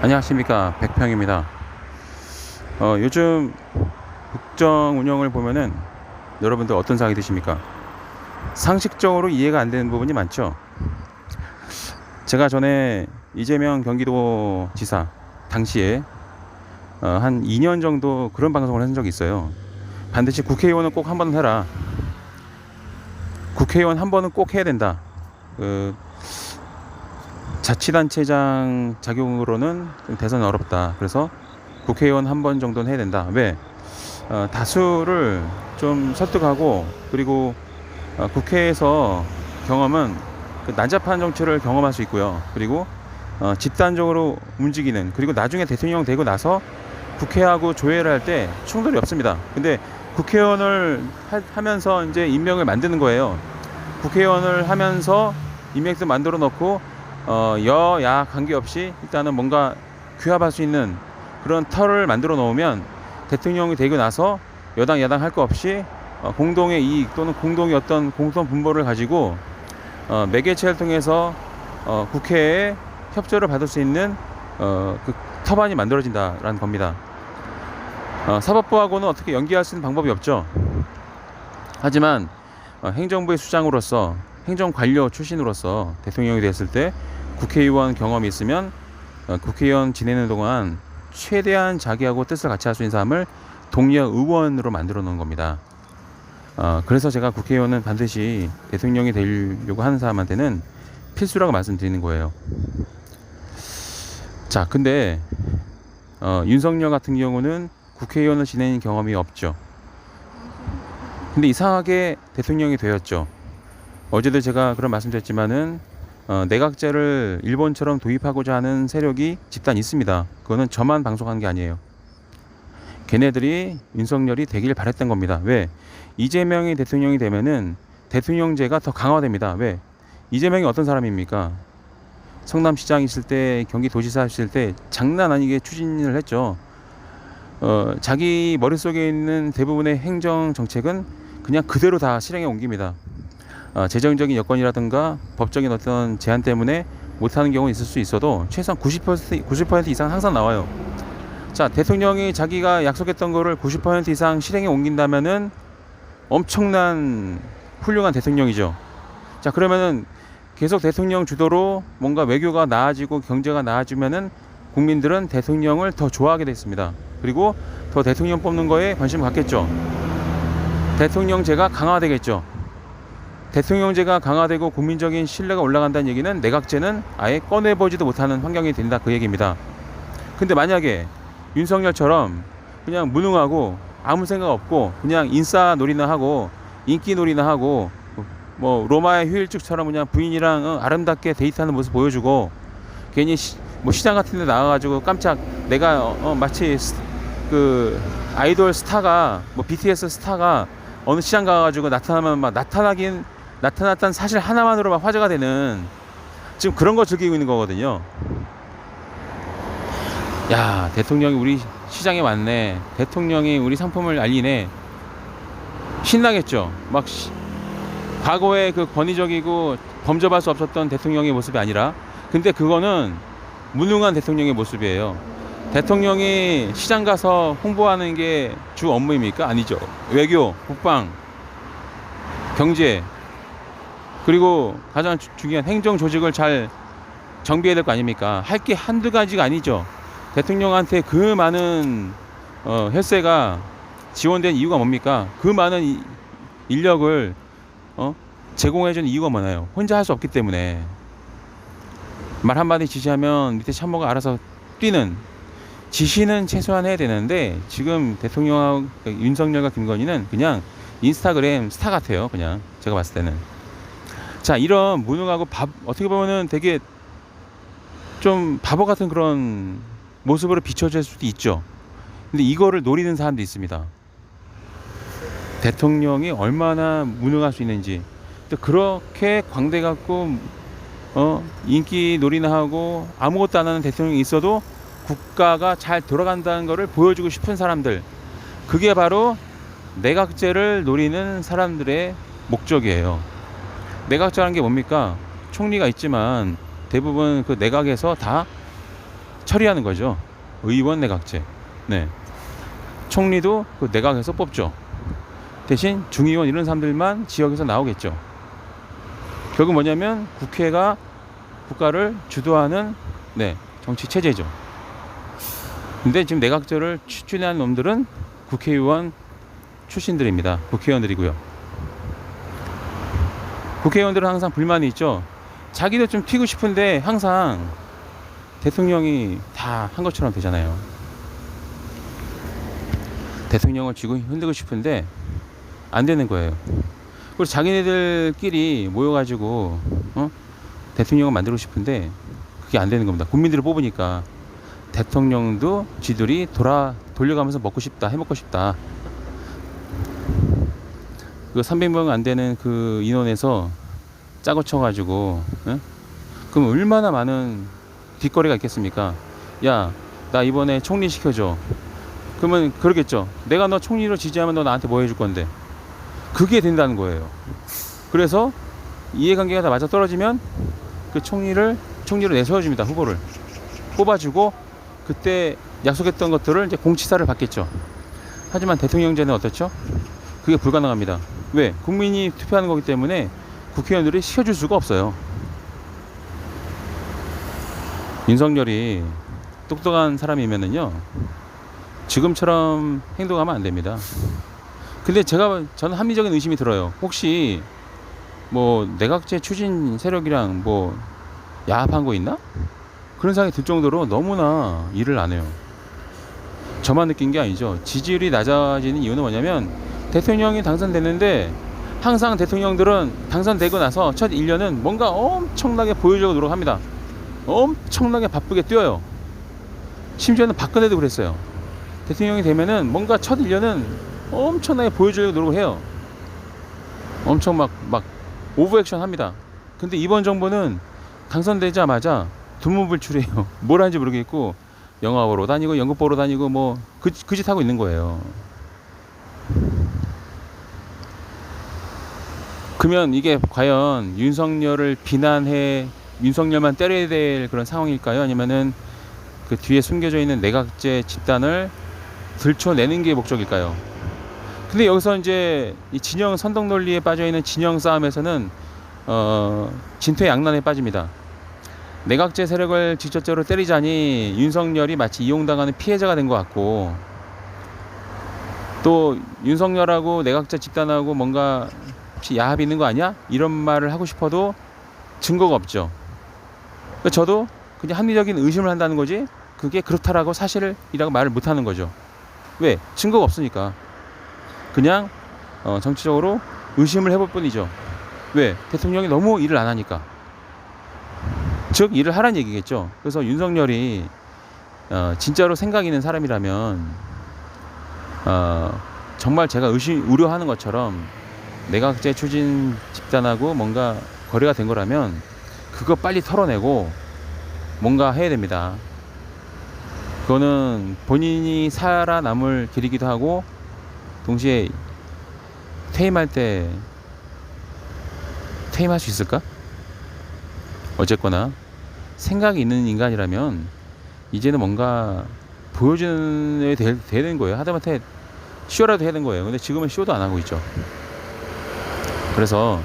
안녕하십니까, 백평입니다. 요즘 국정 운영을 보면은 여러분들 어떤 생각이 드십니까? 상식적으로 이해가 안 되는 부분이 많죠. 제가 전에 이재명 경기도지사 당시에 한 2년 정도 그런 방송을 한 적이 있어요. 반드시 국회의원은 꼭 한 번 해라. 국회의원 한 번은 꼭 해야 된다. 자치단체장 자격으로는 좀 대선이 어렵다. 그래서 국회의원 한 번 정도는 해야 된다. 왜? 다수를 좀 설득하고, 그리고 국회에서 경험은 그 난잡한 정치를 경험할 수 있고요. 그리고 집단적으로 움직이는, 그리고 나중에 대통령 되고 나서 국회하고 조회를 할 때 충돌이 없습니다. 근데 국회의원을 하면서 이제 임명을 만드는 거예요. 국회의원을 하면서 임명도 만들어 놓고 여야 관계없이 일단은 뭔가 규합할 수 있는 그런 틀을 만들어 놓으면 대통령이 되고 나서 여당 야당 할 거 없이 공동의 이익 또는 공동의 어떤 공동 분보를 가지고 매개체를 통해서 국회에 협조를 받을 수 있는 그 터반이 만들어진다라는 겁니다. 사법부하고는 어떻게 연계할 수 있는 방법이 없죠. 하지만 행정부의 수장으로서, 행정관료 출신으로서 대통령이 됐을 때 국회의원 경험이 있으면 국회의원 지내는 동안 최대한 자기하고 뜻을 같이 할 수 있는 사람을 동료 의원으로 만들어 놓은 겁니다. 그래서 제가 국회의원은 반드시 대통령이 되려고 하는 사람한테는 필수라고 말씀드리는 거예요. 자, 근데 윤석열 같은 경우는 국회의원을 지낸 경험이 없죠. 근데 이상하게 대통령이 되었죠. 어제도 제가 그런 말씀드렸지만은 내각제를 일본처럼 도입하고자 하는 세력이 집단 있습니다. 그거는 저만 방송한 게 아니에요. 걔네들이 윤석열이 되길 바랬던 겁니다. 왜? 이재명이 대통령이 되면은 대통령제가 더 강화됩니다. 왜? 이재명이 어떤 사람입니까? 성남시장 있을 때, 경기도지사 있을 때 장난 아니게 추진을 했죠. 자기 머릿속에 있는 대부분의 행정 정책은 그냥 그대로 다 실행에 옮깁니다. 재정적인 여건이라든가 법적인 어떤 제한 때문에 못하는 경우는 있을 수 있어도 최소한 90% 이상 항상 나와요. 자, 대통령이 자기가 약속했던 거를 90% 이상 실행에 옮긴다면은 엄청난 훌륭한 대통령이죠. 자, 그러면은 계속 대통령 주도로 뭔가 외교가 나아지고 경제가 나아지면은 국민들은 대통령을 더 좋아하게 됐습니다. 그리고 더 대통령 뽑는 거에 관심을 갖겠죠. 대통령제가 강화되겠죠. 대통령제가 강화되고 국민적인 신뢰가 올라간다는 얘기는 내각제는 아예 꺼내보지도 못하는 환경이 된다, 그 얘기입니다. 근데 만약에 윤석열처럼 그냥 무능하고 아무 생각 없고 그냥 인싸 놀이나 하고 인기 놀이나 하고 뭐 로마의 휴일축처럼 그냥 부인이랑 아름답게 데이트하는 모습 보여주고 괜히 뭐 시장 같은 데 나가가지고 깜짝 내가 마치 그 아이돌 스타가 뭐 BTS 스타가 어느 시장 가가지고 나타나면 막 나타났다는 사실 하나만으로 막 화제가 되는, 지금 그런 거 즐기고 있는 거거든요. 야, 대통령이 우리 시장에 왔네, 대통령이 우리 상품을 알리네, 신나겠죠. 막 과거에 그 권위적이고 범접할 수 없었던 대통령의 모습이 아니라, 근데 그거는 무능한 대통령의 모습이에요. 대통령이 시장 가서 홍보하는 게 주 업무입니까? 아니죠. 외교, 국방, 경제, 그리고 가장 중요한 행정 조직을 잘 정비해야 될 거 아닙니까? 할 게 한두 가지가 아니죠. 대통령한테 그 많은 혈세가 지원된 이유가 뭡니까? 그 많은 인력을 제공해준 이유가 뭐나요? 혼자 할 수 없기 때문에. 말 한마디 지시하면 밑에 참모가 알아서 뛰는, 지시는 최소한 해야 되는데 지금 대통령하고 윤석열과 김건희는 그냥 인스타그램 스타 같아요. 그냥 제가 봤을 때는. 자, 이런 무능하고 어떻게 보면은 되게 좀 바보 같은 그런 모습으로 비춰질 수도 있죠. 근데 이거를 노리는 사람도 있습니다. 대통령이 얼마나 무능할 수 있는지. 또 그렇게 광대 갖고 인기 놀이나 하고 아무것도 안 하는 대통령이 있어도 국가가 잘 돌아간다는 것을 보여주고 싶은 사람들, 그게 바로 내각제를 노리는 사람들의 목적이에요. 내각제라는 게 뭡니까? 총리가 있지만 대부분 그 내각에서 다 처리하는 거죠. 의원 내각제. 네. 총리도 그 내각에서 뽑죠. 대신 중의원 이런 사람들만 지역에서 나오겠죠. 결국 뭐냐면 국회가 국가를 주도하는 네, 정치 체제죠. 근데 지금 내각제를 추진하는 놈들은 국회의원 출신들입니다. 국회의원들이고요. 국회의원들은 항상 불만이 있죠. 자기도 좀 튀고 싶은데 항상 대통령이 다 한 것처럼 되잖아요. 대통령을 쥐고 흔들고 싶은데 안 되는 거예요. 그리고 자기네들끼리 모여가지고 대통령을 만들고 싶은데 그게 안 되는 겁니다. 국민들을 뽑으니까 대통령도 쥐들이 돌려가면서 먹고 싶다, 해먹고 싶다. 그 300명 안 되는 그 인원에서 짜고 쳐가지고 그럼 얼마나 많은 뒷거래가 있겠습니까? 야, 나 이번에 총리 시켜줘. 그러면 그러겠죠. 내가 너 총리로 지지하면 너 나한테 뭐 해줄 건데. 그게 된다는 거예요. 그래서 이해관계가 다 맞아 떨어지면 그 총리로 내세워줍니다. 후보를 뽑아주고 그때 약속했던 것들을 이제 공치사를 받겠죠. 하지만 대통령제는 어떻죠? 그게 불가능합니다. 왜? 국민이 투표하는 거기 때문에 국회의원들이 시켜줄 수가 없어요. 윤석열이 똑똑한 사람이면은요, 지금처럼 행동하면 안 됩니다. 근데 저는 합리적인 의심이 들어요. 혹시 뭐 내각제 추진 세력이랑 뭐 야합한 거 있나? 그런 생각이 들 정도로 너무나 일을 안 해요. 저만 느낀 게 아니죠. 지지율이 낮아지는 이유는 뭐냐면 대통령이 당선됐는데 항상 대통령들은 당선되고 나서 첫 1년은 뭔가 엄청나게 보여주려고 노력합니다. 엄청나게 바쁘게 뛰어요. 심지어는 박근혜도 그랬어요. 대통령이 되면은 뭔가 첫 1년은 엄청나게 보여주려고 노력해요. 엄청 막 오버액션 합니다. 근데 이번 정부는 당선되자마자 두무불출해요. 뭘 하는지 모르겠고 영화 보러 다니고 연극 보러 다니고 뭐 그 짓 하고 있는 거예요. 그러면 이게 과연 윤석열을 비난해 윤석열만 때려야 될 그런 상황일까요? 아니면은 그 뒤에 숨겨져 있는 내각제 집단을 들춰내는 게 목적일까요? 근데 여기서 이제 이 진영 선동 논리에 빠져 있는 진영 싸움에서는 진퇴양난에 빠집니다. 내각제 세력을 직접적으로 때리자니 윤석열이 마치 이용당하는 피해자가 된 것 같고, 또 윤석열하고 내각제 집단하고 뭔가 혹시 야합이 있는 거 아니야? 이런 말을 하고 싶어도 증거가 없죠. 저도 그냥 합리적인 의심을 한다는 거지 그게 그렇다라고 사실이라고 말을 못하는 거죠. 왜? 증거가 없으니까. 그냥 정치적으로 의심을 해볼 뿐이죠. 왜? 대통령이 너무 일을 안 하니까. 즉 일을 하라는 얘기겠죠. 그래서 윤석열이 진짜로 생각 있는 사람이라면 정말 제가 우려하는 것처럼 내각제 추진 집단하고 뭔가 거래가 된 거라면 그거 빨리 털어내고 뭔가 해야 됩니다. 그거는 본인이 살아남을 길이기도 하고 동시에 퇴임할 때 퇴임할 수 있을까? 어쨌거나 생각이 있는 인간이라면 이제는 뭔가 보여줘야 되는 거예요. 하다못해 쇼라도 해야 되는 거예요. 근데 지금은 쇼도 안 하고 있죠. 그래서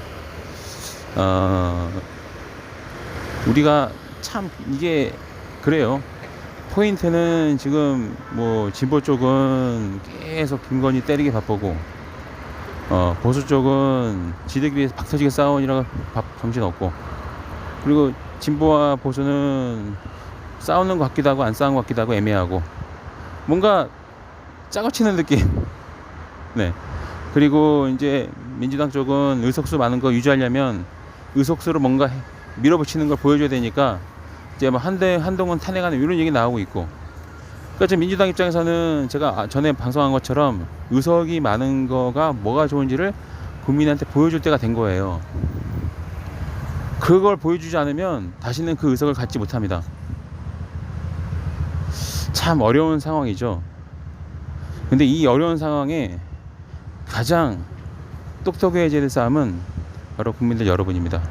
우리가 참 이게 그래요. 포인트는 지금 뭐 진보 쪽은 계속 김건희 때리기 바쁘고 보수 쪽은 지들끼리 박터지게 싸우느라고 정신 없고, 그리고 진보와 보수는 싸우는 것 같기도 하고 안 싸우는 것 같기도 하고 애매하고 뭔가 짜고치는 느낌. 네. 그리고 이제 민주당 쪽은 의석수 많은 거 유지하려면 의석수로 뭔가 밀어붙이는 걸 보여줘야 되니까 이제 뭐 한동훈 탄핵하는 이런 얘기 나오고 있고. 그러니까 지금 민주당 입장에서는 제가 전에 방송한 것처럼 의석이 많은 거가 뭐가 좋은지를 국민한테 보여줄 때가 된 거예요. 그걸 보여주지 않으면 다시는 그 의석을 갖지 못합니다. 참 어려운 상황이죠. 근데 이 어려운 상황에 가장 똑똑해져야 될 싸움은 바로 국민들 여러분입니다.